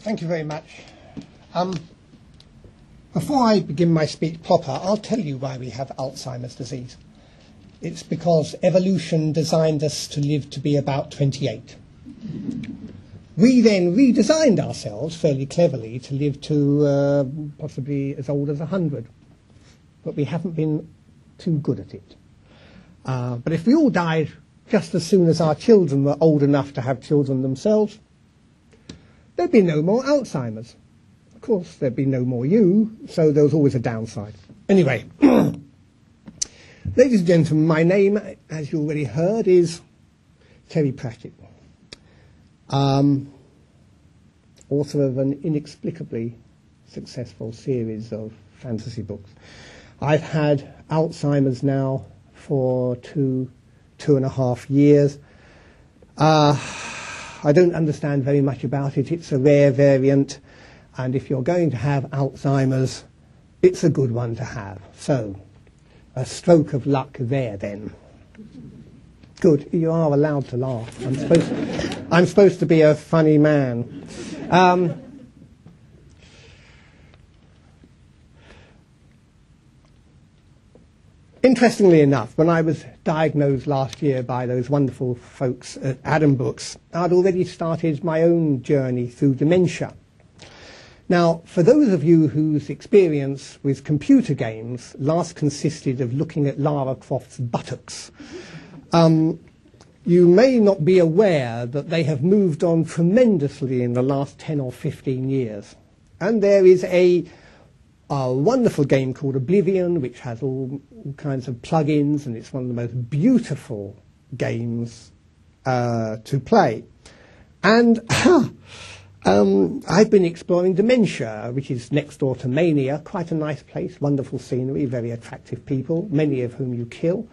Thank you very much. Before I begin my speech proper, I'll tell you why we have Alzheimer's disease. It's because evolution designed us to live to be about 28. We then redesigned ourselves fairly cleverly to live to possibly as old as 100. But we haven't been too good at it. But if we all died just as soon as our children were old enough to have children themselves, there'd be no more Alzheimer's. Of course, there'd be no more you, so there was always a downside. Anyway, ladies and gentlemen, my name, as you already heard, is Terry Pratchett, author of an inexplicably successful series of fantasy books. I've had Alzheimer's now for two and a half years. I don't understand very much about it. It's a rare variant, and if you're going to have Alzheimer's, it's a good one to have. So, a stroke of luck there then. Good, you are allowed to laugh. I'm supposed to be a funny man. Interestingly enough, when I was diagnosed last year by those wonderful folks at Adam Books, I'd already started my own journey through dementia. Now, for those of you whose experience with computer games last consisted of looking at Lara Croft's buttocks, you may not be aware that they have moved on tremendously in the last 10 or 15 years. And there is a wonderful game called Oblivion, which has all kinds of plugins, and it's one of the most beautiful games to play. And I've been exploring dementia, which is next door to mania. Quite a nice place, wonderful scenery, very attractive people, many of whom you kill.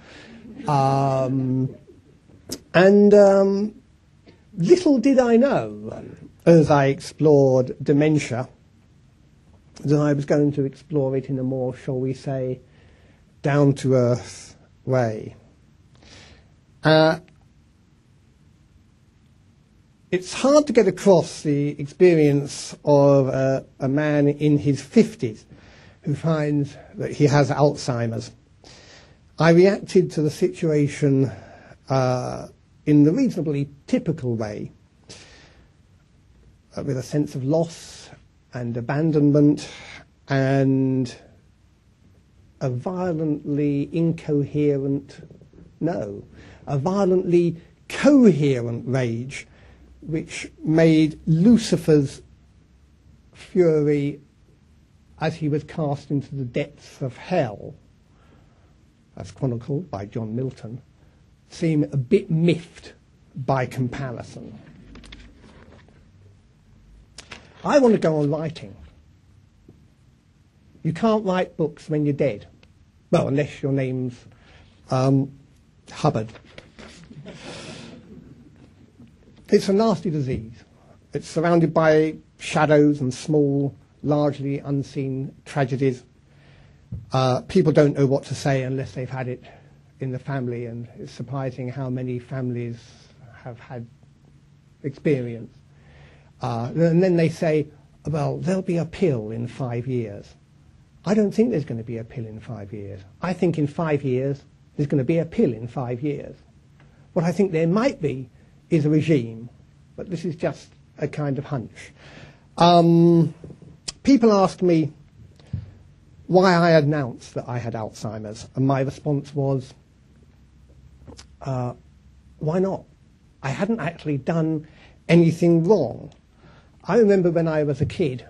Little did I know, as I explored dementia, that I was going to explore it in a more, shall we say, down-to-earth way. It's hard to get across the experience of a man in his 50s who finds that he has Alzheimer's. I reacted to the situation in the reasonably typical way, with a sense of loss and abandonment and a violently violently coherent rage, which made Lucifer's fury as he was cast into the depths of hell, as chronicled by John Milton, seem a bit miffed by comparison. I want to go on writing. You can't write books when you're dead. Well, unless your name's Hubbard. It's a nasty disease. It's surrounded by shadows and small, largely unseen tragedies. People don't know what to say unless they've had it in the family, and it's surprising how many families have had experience. And then they say, well, there'll be a pill in 5 years. I don't think there's going to be a pill in 5 years. I think in 5 years, there's going to be a pill in 5 years. What I think there might be is a regime, but this is just a kind of hunch. People asked me why I announced that I had Alzheimer's, and my response was, why not? I hadn't actually done anything wrong. I remember when I was a kid,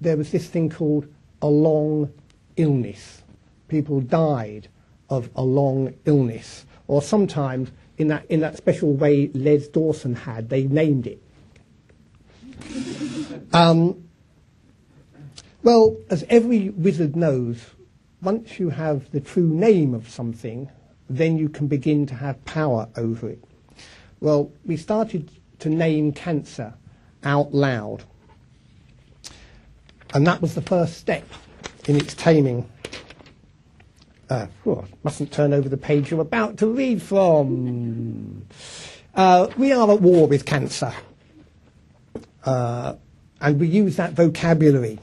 there was this thing called a long illness. People died of a long illness, or sometimes in that special way Les Dawson had, they named it. Well, as every wizard knows, once you have the true name of something, then you can begin to have power over it. Well, we started to name cancer out loud, and that was the first step in its taming. Mustn't turn over the page you're about to read from. We are at war with cancer. And we use that vocabulary.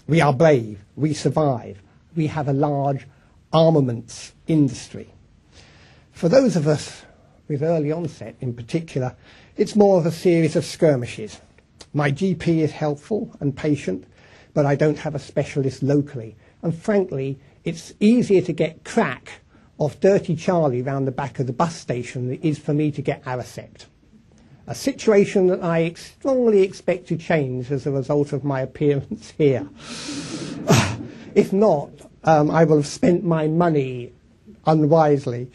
We are brave. We survive. We have a large armaments industry. For those of us with early onset in particular, it's more of a series of skirmishes. My GP is helpful and patient, but I don't have a specialist locally. And frankly, it's easier to get crack off Dirty Charlie round the back of the bus station than it is for me to get Aricept. A situation that I strongly expect to change as a result of my appearance here. If not, I will have spent my money unwisely.